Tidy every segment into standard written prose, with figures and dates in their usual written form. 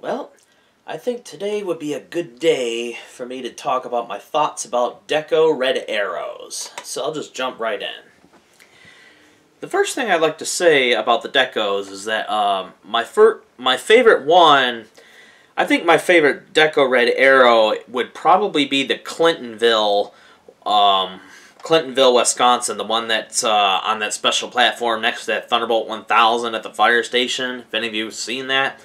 Well, I think today would be a good day for me to talk about my thoughts about Decot Red Arrows. So I'll just jump right in. The first thing I'd like to say about the Decos is that my favorite one, I think my favorite Decot Red Arrow would probably be the Clintonville, Wisconsin, the one that's on that special platform next to that Thunderbolt 1000 at the fire station. If any of you have seen that.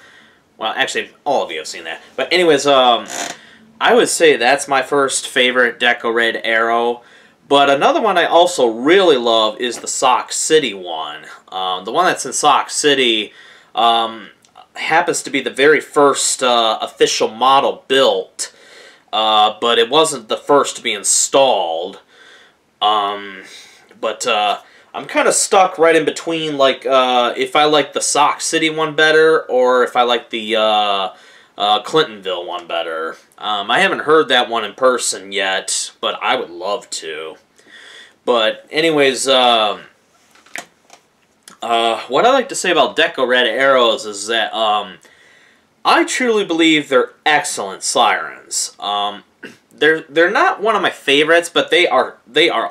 Well, actually, all of you have seen that. But anyways, I would say that's my first favorite Decot Red Arrow. But another one I also really love is the Sauk City one. The one that's in Sauk City happens to be the very first official model built, but it wasn't the first to be installed. I'm kind of stuck right in between, like, if I like the Sauk City one better, or if I like the Clintonville one better. I haven't heard that one in person yet, but I would love to. But anyways, what I like to say about Decot Red Arrows is that I truly believe they're excellent sirens. They're not one of my favorites, but they are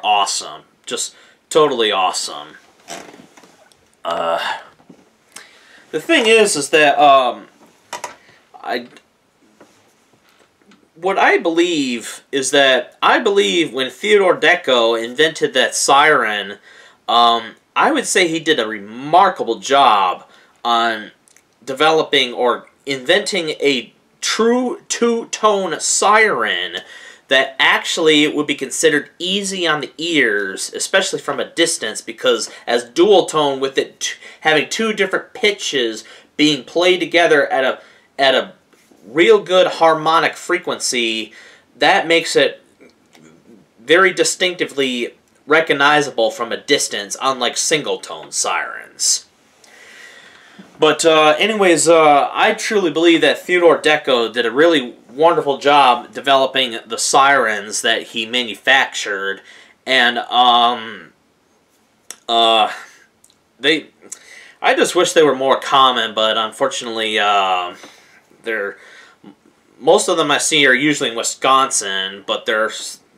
awesome. Just totally awesome. The thing is that what I believe is that I believe when Theodore Decot invented that siren, I would say he did a remarkable job on developing or inventing a true two-tone siren that actually would be considered easy on the ears, especially from a distance, because as dual tone, with it having two different pitches being played together at a real good harmonic frequency, that makes it very distinctively recognizable from a distance, unlike single-tone sirens. But anyways, I truly believe that Theodore Decot did a really wonderful job developing the sirens that he manufactured, and I just wish they were more common, but unfortunately, most of them I see are usually in Wisconsin, but there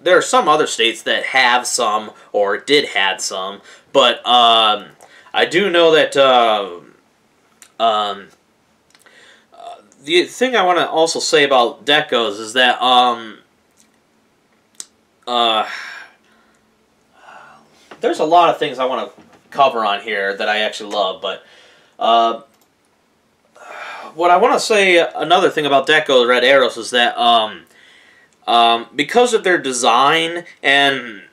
are some other states that have some or did had some, but I do know that the thing I want to also say about Decos is that there's a lot of things I want to cover on here that I actually love, but what I want to say, another thing about Decot Red Arrows is that because of their design and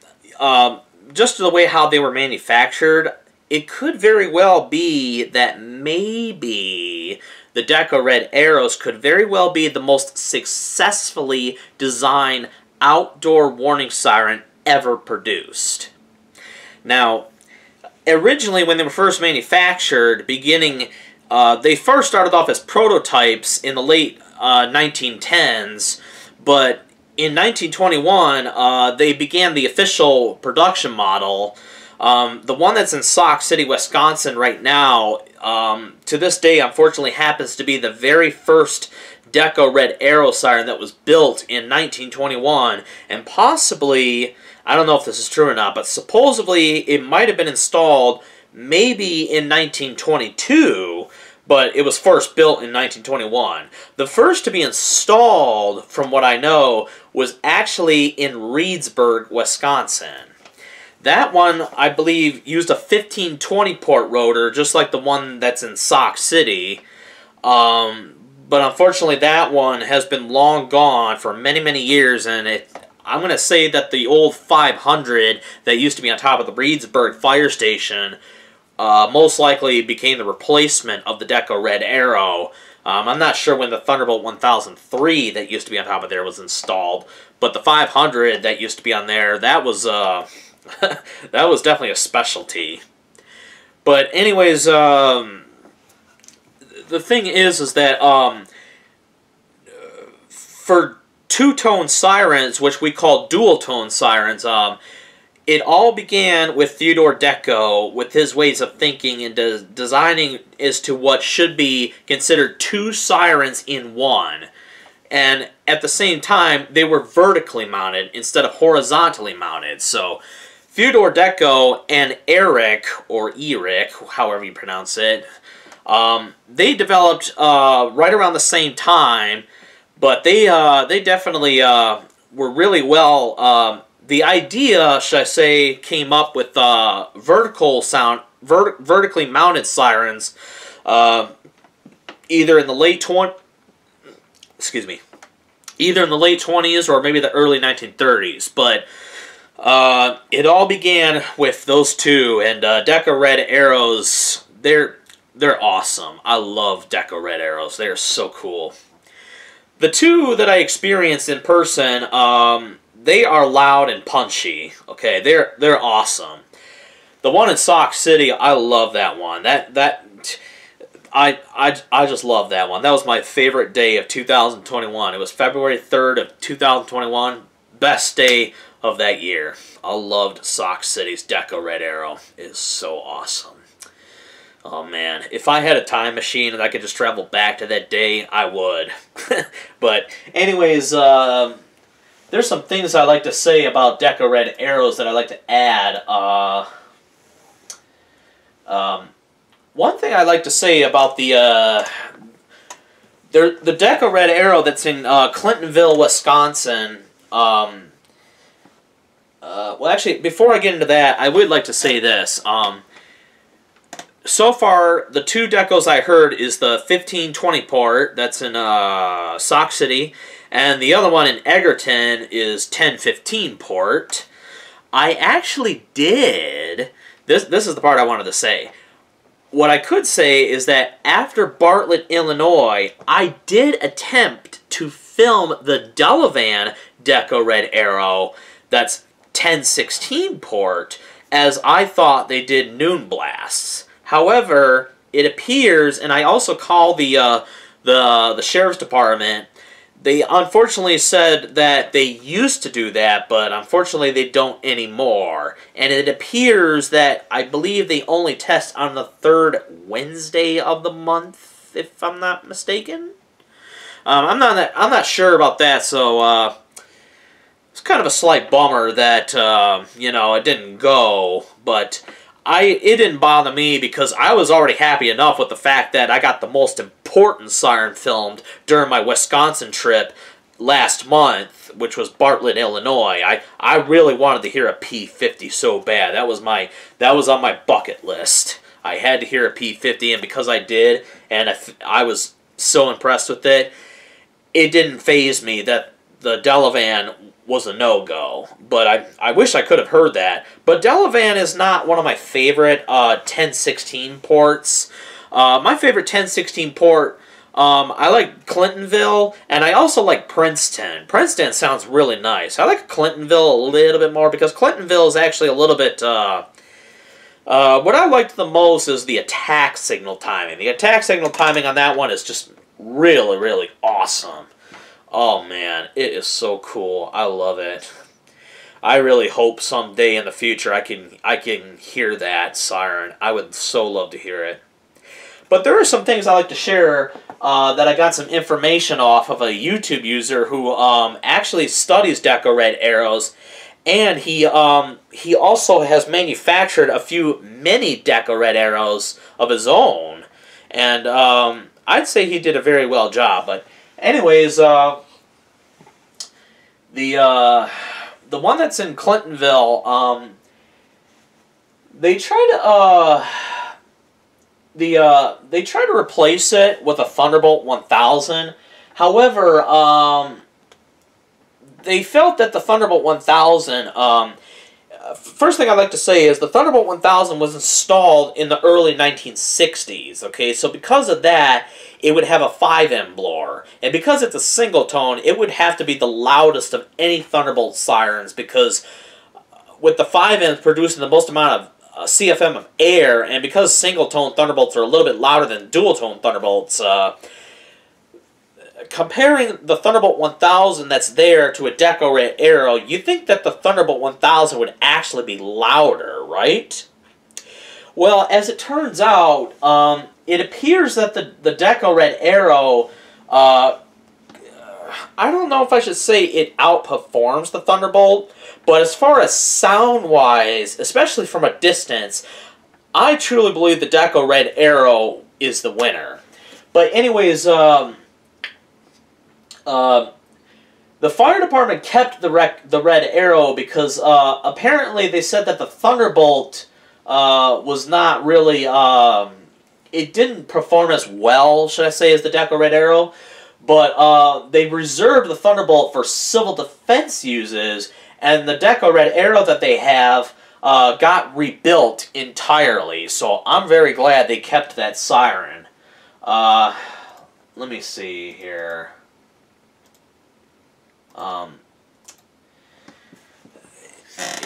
just the way how they were manufactured, it could very well be that maybe the Decot Red Arrows could very well be the most successfully designed outdoor warning siren ever produced. Now, originally when they were first manufactured, they first started off as prototypes in the late 1910s, but in 1921 they began the official production model. The one that's in Sauk City, Wisconsin right now, to this day, unfortunately, happens to be the very first Decot Red Arrow siren that was built in 1921, and possibly, I don't know if this is true or not, but supposedly it might have been installed maybe in 1922, but it was first built in 1921. The first to be installed, from what I know, was actually in Reedsburg, Wisconsin. That one, I believe, used a 1520 port rotor, just like the one that's in Sauk City. But unfortunately, that one has been long gone for many, many years, and I'm going to say that the old 500 that used to be on top of the Reedsburg fire station most likely became the replacement of the Decot Red Arrow. I'm not sure when the Thunderbolt 1003 that used to be on top of there was installed, but the 500 that used to be on there, that was that was definitely a specialty. But anyways, the thing is that for two-tone sirens, which we call dual-tone sirens, it all began with Theodore Decot, with his ways of thinking and designing as to what should be considered two sirens in one. And at the same time, they were vertically mounted instead of horizontally mounted. So Theodore Decot and Eric, or Eric, however you pronounce it, they developed right around the same time, but they definitely were really well. The idea, should I say, came up with vertically mounted sirens, either in the late 20s or maybe the early 1930s. But it all began with those two, and Decot Red Arrows. They're awesome. I love Decot Red Arrows. They're so cool. The two that I experienced in person, they are loud and punchy. Okay, they're awesome. The one in Sauk City, I love that one. I just love that one. That was my favorite day of 2021. It was February 3rd of 2021. Best day of that year. I loved Sauk City's Decot Red Arrow. It is so awesome. Oh man, if I had a time machine and I could just travel back to that day, I would. But anyways, there's some things I like to say about Decot Red Arrows that I like to add. One thing I like to say about the Decot Red Arrow that's in Clintonville, Wisconsin. Well, actually, before I get into that, I would like to say this. So far, the two decos I heard is the 1520 port that's in Sauk City, and the other one in Egerton is 1015 port. I actually did. This is the part I wanted to say. What I could say is that after Bartlett, Illinois, I did attempt to film the Delavan Decot Red Arrow that's 1016 port, as I thought they did noon blasts. However, it appears, and I also called the sheriff's department. They unfortunately said that they used to do that, but unfortunately they don't anymore. And it appears that I believe they only test on the third Wednesday of the month, if I'm not mistaken. I'm not sure about that, so it's kind of a slight bummer that it didn't go, but it didn't bother me because I was already happy enough with the fact that I got the most important siren filmed during my Wisconsin trip last month, which was Bartlett, Illinois. I really wanted to hear a P50 so bad. That was on my bucket list. I had to hear a P50, and because I did, and I was so impressed with it, it didn't faze me that the Delavan was a no-go, but I wish I could have heard that. But Delavan is not one of my favorite 1016 ports. My favorite 1016 port, I like Clintonville, and I also like Princeton. Princeton sounds really nice. I like Clintonville a little bit more because Clintonville is actually a little bit... what I liked the most is the attack signal timing. The attack signal timing on that one is just really, really awesome. Oh man, it is so cool. I love it. I really hope someday in the future I can hear that siren. I would so love to hear it. But there are some things I like to share that I got some information off of a YouTube user who actually studies Decot Red Arrows, and he also has manufactured a few mini Decot Red Arrows of his own, and I'd say he did a very well job. But anyways, the one that's in Clintonville, they try to replace it with a Thunderbolt 1000. However, they felt that the Thunderbolt 1000, first thing I'd like to say is the Thunderbolt 1000 was installed in the early 1960s, okay? So because of that, it would have a 5M blower. And because it's a single tone, it would have to be the loudest of any Thunderbolt sirens, because with the 5Ms producing the most amount of CFM of air, and because single tone Thunderbolts are a little bit louder than dual tone Thunderbolts, comparing the Thunderbolt 1000 that's there to a Decot Red Arrow, you think that the Thunderbolt 1000 would actually be louder, right? Well, as it turns out, it appears that the Decot Red Arrow, I don't know if I should say it outperforms the Thunderbolt, but as far as sound-wise, especially from a distance, I truly believe the Decot Red Arrow is the winner. But anyways, the fire department kept the Red Arrow because apparently they said that the Thunderbolt was not really, it didn't perform as well, should I say, as the Decot Red Arrow. But they reserved the Thunderbolt for civil defense uses, and the Decot Red Arrow that they have got rebuilt entirely. So I'm very glad they kept that siren. Let me see here.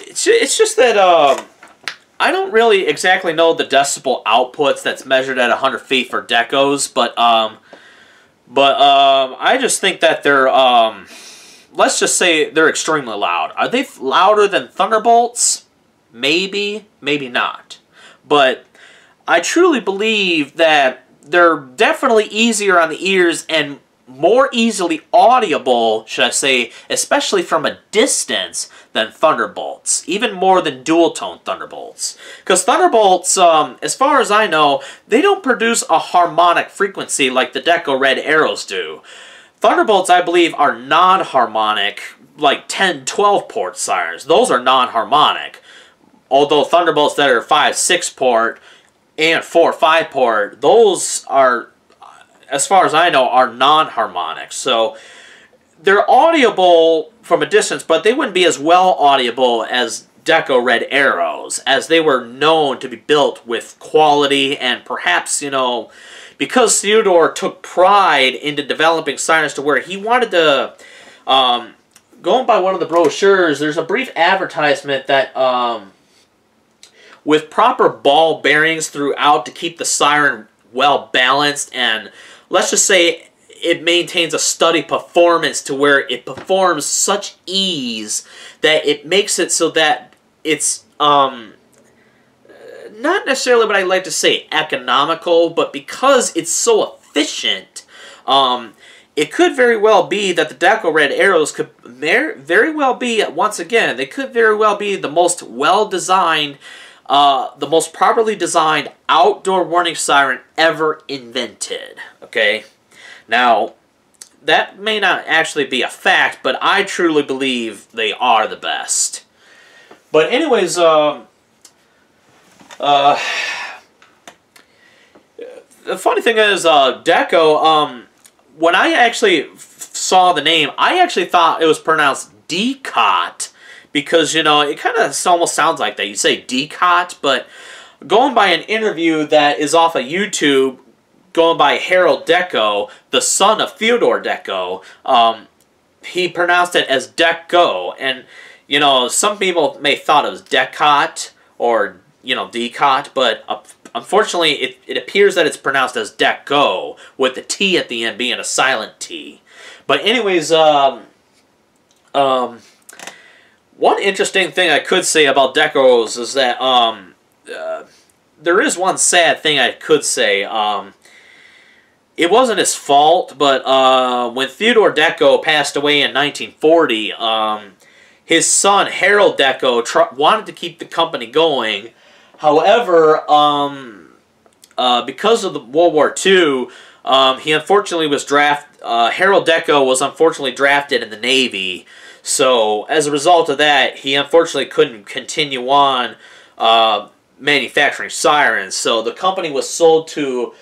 It's just that I don't really exactly know the decibel outputs that's measured at 100 feet for Decos, but I just think that they're let's just say they're extremely loud. Are they louder than Thunderbolts? Maybe, maybe not. But I truly believe that they're definitely easier on the ears and more easily audible, should I say, especially from a distance, than Thunderbolts. Even more than dual-tone Thunderbolts. Because Thunderbolts, as far as I know, they don't produce a harmonic frequency like the Decot Red Arrows do. Thunderbolts, I believe, are non-harmonic, like 10, 12-port sirens. Those are non-harmonic. Although Thunderbolts that are 5-6 port and 4-5 port, those are, as far as I know, are non-harmonic. So they're audible from a distance, but they wouldn't be as well audible as Decot Red Arrows, as they were known to be built with quality, and perhaps, you know, because Theodore took pride into developing sirens to where he wanted to, going by one of the brochures, there's a brief advertisement that, with proper ball bearings throughout to keep the siren well balanced, and let's just say it maintains a steady performance to where it performs such ease that it makes it so that it's not necessarily what I like to say economical, but because it's so efficient, it could very well be that the Decot Red Arrows could very well be, once again, they could very well be the most well-designed, the most properly designed outdoor warning siren ever invented. Okay? Now, that may not actually be a fact, but I truly believe they are the best. But anyways, the funny thing is, Decot, when I actually saw the name, I actually thought it was pronounced Decot, because, you know, it kind of almost sounds like that. You say Decot, but going by an interview that is off of YouTube, going by Harold Decot, the son of Theodore Decot, he pronounced it as Decot, and, you know, some people may thought it was Decot, or, you know, Decot, but unfortunately, it appears that it's pronounced as Decot, with the T at the end being a silent T. But anyways, one interesting thing I could say about Decos is that, there is one sad thing I could say. It wasn't his fault, but when Theodore Decot passed away in 1940, his son, Harold Decot, wanted to keep the company going. However, because of the World War II, he unfortunately was Harold Decot was unfortunately drafted in the Navy. So, as a result of that, he unfortunately couldn't continue on manufacturing sirens. So, the company was sold to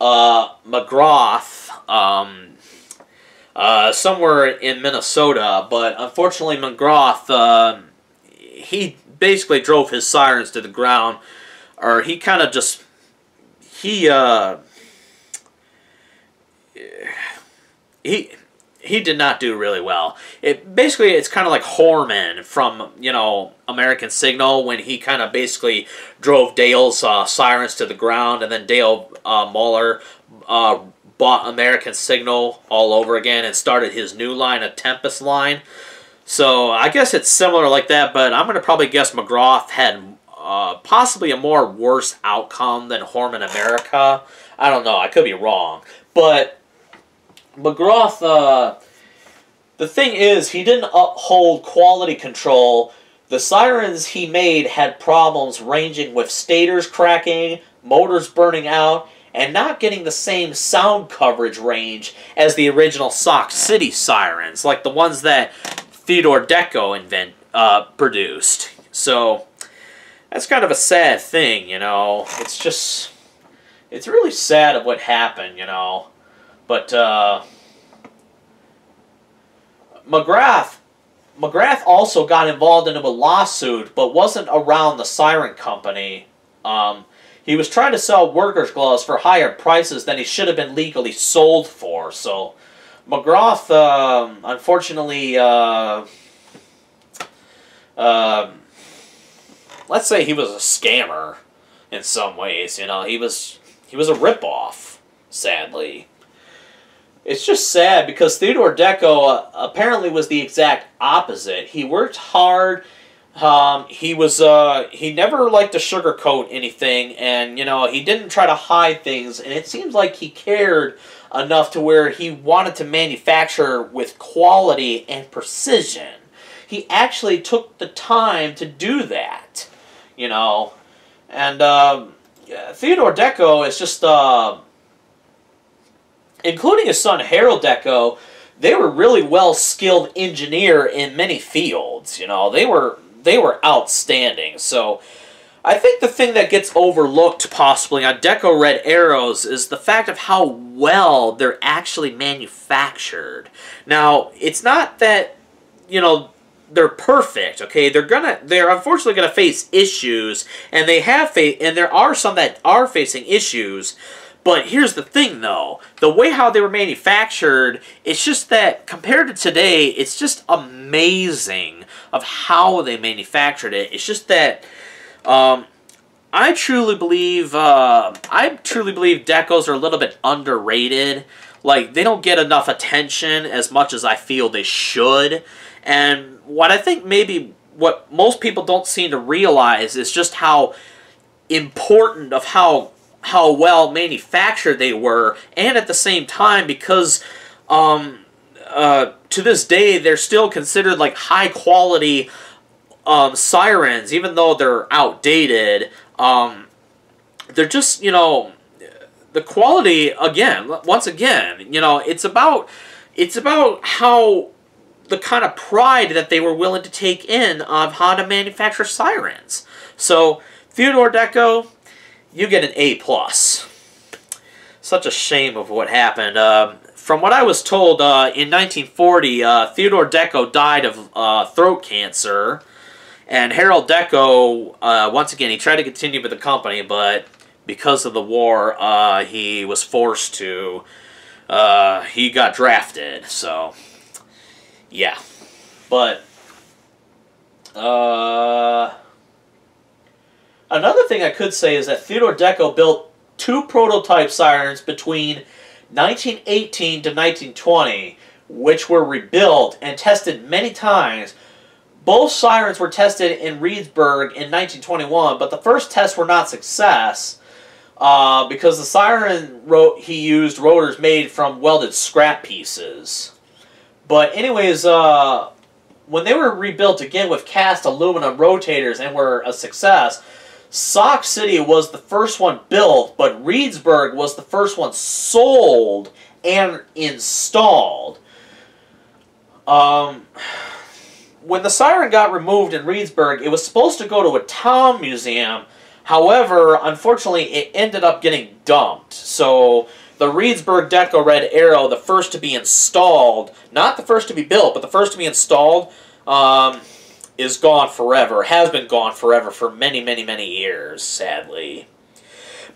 McGrath, somewhere in Minnesota. But, unfortunately, McGrath, he basically drove his sirens to the ground. Or, he kind of just... He did not do really well. Basically, it's kind of like Horman from, you know, American Signal, when he kind of basically drove Dale's sirens to the ground, and then Dale Muller bought American Signal all over again and started his new line, a Tempest line. So I guess it's similar like that, but I'm going to probably guess McGraw had possibly a more worse outcome than Horman America. I don't know. I could be wrong. But McGraw, the thing is, he didn't uphold quality control. The sirens he made had problems ranging with stators cracking, motors burning out, and not getting the same sound coverage range as the original Sauk City sirens, like the ones that Theodore Decot produced. So that's kind of a sad thing, you know. It's really sad of what happened, you know. But McGrath also got involved in a lawsuit, but wasn't around the siren company. He was trying to sell workers' gloves for higher prices than he should have been legally sold for. So McGrath, unfortunately, let's say he was a scammer in some ways. You know, he was a ripoff, sadly. It's just sad because Theodore Decot apparently was the exact opposite. He worked hard. He never liked to sugarcoat anything, and you know, he didn't try to hide things. And it seems like he cared enough to where he wanted to manufacture with quality and precision. He actually took the time to do that, you know. And Theodore Decot is just, including his son Harold Decot, they were really well-skilled engineer in many fields. You know, they were outstanding. So I think the thing that gets overlooked possibly on Decot Red Arrows is the fact of how well they're actually manufactured. Now, it's not that, you know, they're perfect, okay? They're unfortunately gonna face issues, and there are some that are facing issues. But here's the thing, though. The way how they were manufactured, it's just that, compared to today, it's just amazing of how they manufactured it. It's just that, I truly believe Decos are a little bit underrated. Like, they don't get enough attention as much as I feel they should. And what I think maybe what most people don't seem to realize is just how important of how well manufactured they were, and at the same time, because to this day they're still considered like high quality sirens, even though they're outdated. They're just, you know, the quality, once again, you know, it's about how the kind of pride that they were willing to take in of how to manufacture sirens. So Theodore Decot, you get an A+. Such a shame of what happened. From what I was told, in 1940, Theodore Decot died of throat cancer, and Harold Decot, once again, he tried to continue with the company, but because of the war, he was forced to. He got drafted, so yeah. But another thing I could say is that Theodore Decot built 2 prototype sirens between 1918 to 1920, which were rebuilt and tested many times. Both sirens were tested in Reedsburg in 1921, but the first tests were not success because the siren he used rotors made from welded scrap pieces. But anyways, when they were rebuilt again with cast aluminum rotators and were a success, Sauk City was the first one built, but Reedsburg was the first one sold and installed. When the siren got removed in Reedsburg, it was supposed to go to a town museum. However, unfortunately, it ended up getting dumped. So the Reedsburg Decot Red Arrow, the first to be installed, not the first to be built, but the first to be installed, is gone forever, has been gone forever for many, many, many years, sadly.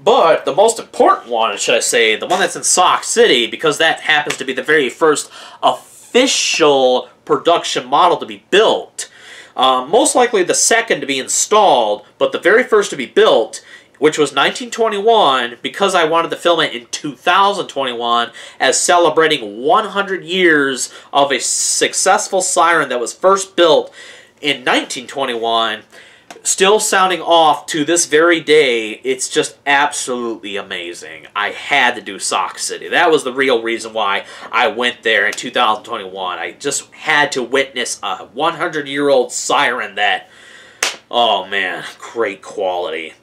But the most important one, should I say, the one that's in Sauk City, because that happens to be the very first official production model to be built. Most likely the second to be installed, but the very first to be built which was 1921, because I wanted to film it in 2021 as celebrating 100 years of a successful siren that was first built in 1921, still sounding off to this very day. It's just absolutely amazing. I had to do Sock City. That was the real reason why I went there in 2021. I just had to witness a 100-year-old siren that, oh man, great quality.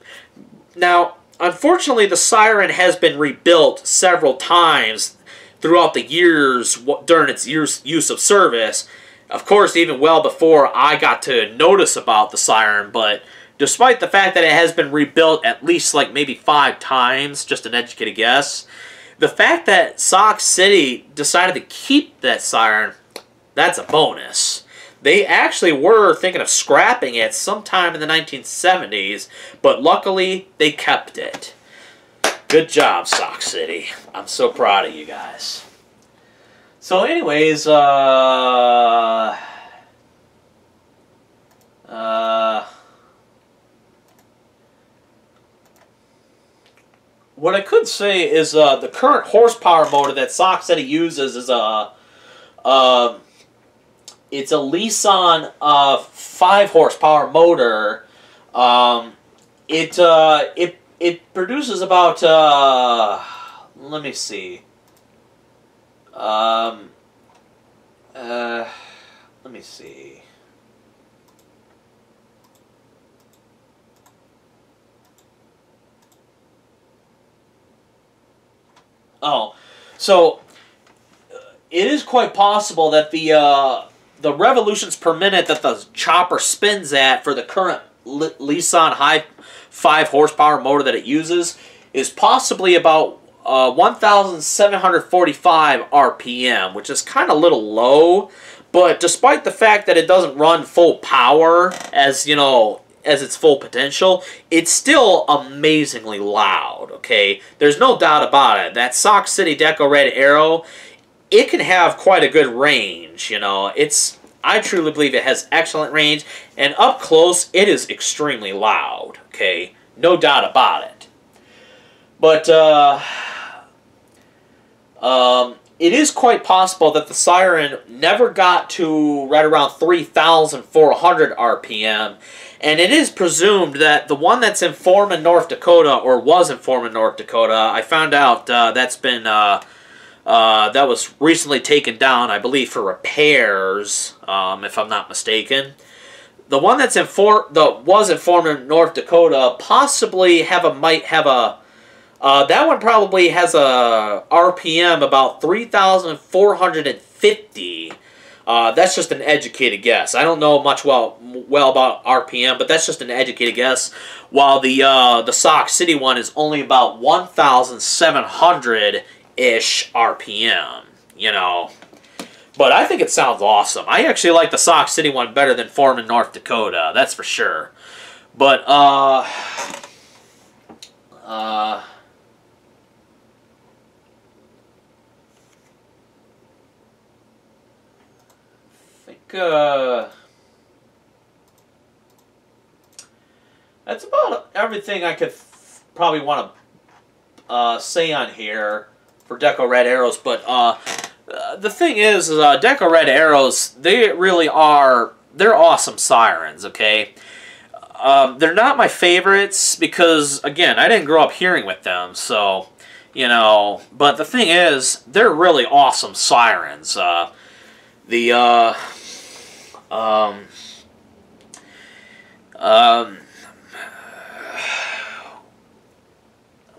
Now, unfortunately, the siren has been rebuilt several times throughout the years during its use of service. Of course, even well before I got to notice about the siren, but despite the fact that it has been rebuilt at least like maybe 5 times, just an educated guess, the fact that Sock City decided to keep that siren, that's a bonus. They actually were thinking of scrapping it sometime in the 1970s, but luckily they kept it. Good job, Sock City. I'm so proud of you guys. So anyways, what I could say is the current horsepower motor that Sock City uses is it's a Leeson 5 horsepower motor. It produces about let me see. Let me see. Oh, so it is quite possible that the revolutions per minute that the chopper spins at for the current Leeson high 5 horsepower motor that it uses is possibly about 1,745 RPM, which is kind of a little low, but despite the fact that it doesn't run full power as, you know, as its full potential, it's still amazingly loud, okay? There's no doubt about it. That Sock City Decot Red Arrow, it can have quite a good range, you know. I truly believe it has excellent range, and up close, it is extremely loud, okay? No doubt about it. But, it is quite possible that the siren never got to right around 3,400 RPM, and it is presumed that the one that's in Foreman, North Dakota, or was in Foreman, North Dakota, I found out that's been, that was recently taken down, I believe, for repairs, if I'm not mistaken. The one that's was in Foreman, North Dakota, possibly might have a. That one probably has a RPM about 3,450. That's just an educated guess. I don't know much well about RPM, but that's just an educated guess. While the Sock City one is only about 1,700-ish RPM. You know. But I think it sounds awesome. I actually like the Sock City one better than Foreman, North Dakota. That's for sure. But, I think, that's about everything I could probably want to say on here for Decot Red Arrows. But, the thing is Decot Red Arrows, they really are, they're awesome sirens, okay? They're not my favorites because, again, I didn't grow up hearing with them, so, you know, but the thing is, they're really awesome sirens. I'm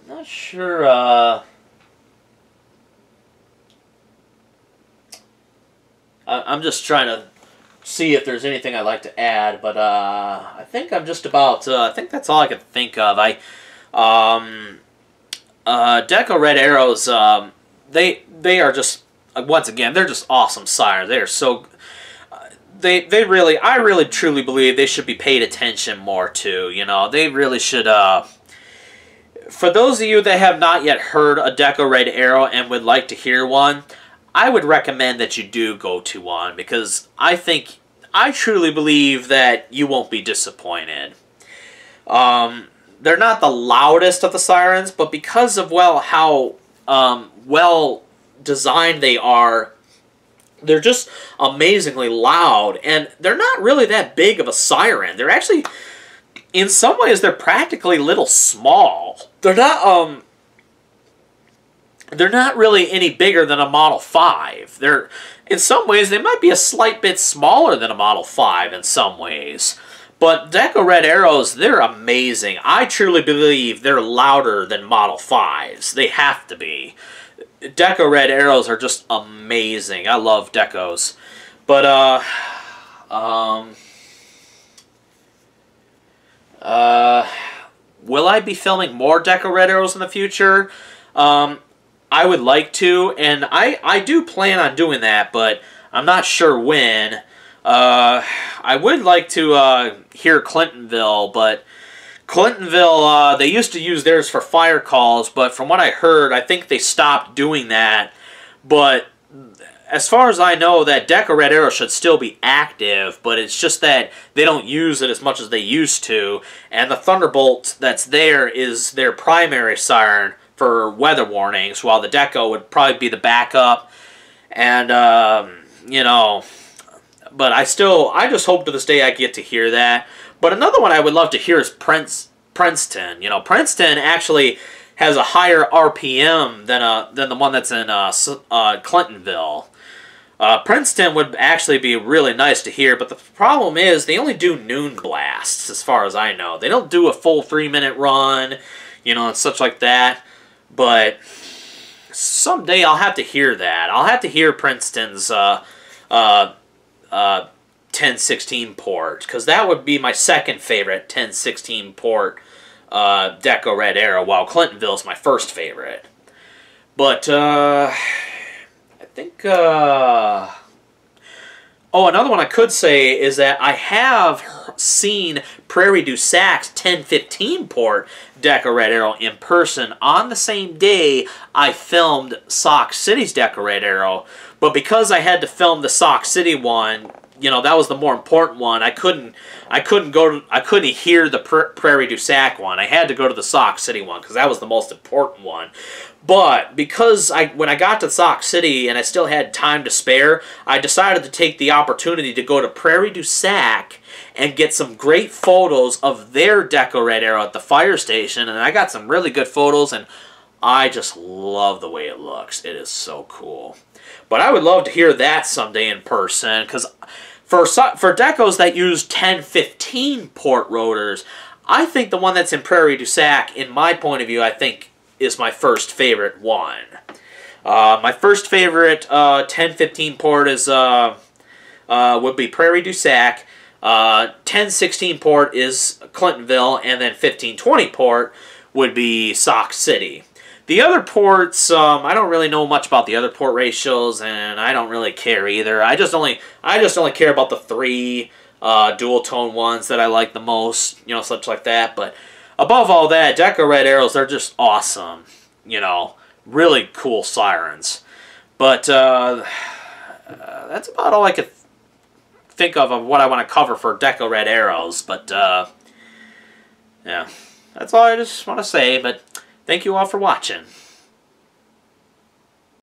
not sure, I'm just trying to see if there's anything I'd like to add, but I think I'm just about. I think that's all I can think of. Decot Red Arrows. They are just, once again, they're just awesome sirens. They are so. I really truly believe they should be paid attention more to. You know, they really should. For those of you that have not yet heard a Decot Red Arrow and would like to hear one, I would recommend that you do go to one, because I truly believe that you won't be disappointed. they're not the loudest of the sirens, but because of, well, how well designed they are, they're just amazingly loud, and they're not really that big of a siren. They're actually, in some ways, they're practically little small. They're not really any bigger than a Model 5. In some ways, they might be a slight bit smaller than a Model 5 in some ways. But Decot Red Arrows, they're amazing. I truly believe they're louder than Model 5s. They have to be. Decot Red Arrows are just amazing. I love Decos. But, will I be filming more Decot Red Arrows in the future? I would like to, and I do plan on doing that, but I'm not sure when. I would like to hear Clintonville, but Clintonville, they used to use theirs for fire calls, but from what I heard, I think they stopped doing that. But as far as I know, that Decot Red Arrow should still be active, but it's just that they don't use it as much as they used to, and the Thunderbolt that's there is their primary siren for weather warnings, while the Decot would probably be the backup. And, you know, but I just hope to this day I get to hear that. But another one I would love to hear is Princeton. You know, Princeton actually has a higher RPM than the one that's in Clintonville. Princeton would actually be really nice to hear, but the problem is they only do noon blasts, as far as I know. They don't do a full 3-minute run, you know, and such like that. But someday I'll have to hear that. I'll have to hear Princeton's 1016 port, because that would be my second favorite 1016 port Decot Red Arrow, while Clintonville's my first favorite. But I think oh, another one I could say is that I have seen Prairie du Sac's 1015 port Decot Red Arrow in person on the same day I filmed Sauk City's Decot Red Arrow. But because I had to film the Sauk City one, you know, that was the more important one. I couldn't hear the Prairie du Sac one. I had to go to the Sauk City one because that was the most important one. But because when I got to Sauk City and I still had time to spare, I decided to take the opportunity to go to Prairie du Sac and get some great photos of their Decot Red Arrow at the fire station. And I got some really good photos, and I just love the way it looks. It is so cool. But I would love to hear that someday in person, because for Decos that use 1015 port rotors, I think the one that's in Prairie du Sac, in my point of view, I think is my first favorite one. My first favorite 1015 port is would be Prairie du Sac. 1016 port is Clintonville, and then 1520 port would be Sauk City. The other ports, I don't really know much about the other port ratios, and I don't really care either. I just only care about the 3 dual tone ones that I like the most, you know, such like that. But above all that, Decot Red Arrows, they're just awesome, you know, really cool sirens. But that's about all I could think of what I want to cover for Decot Red Arrows. But yeah, that's all I just want to say. But thank you all for watching.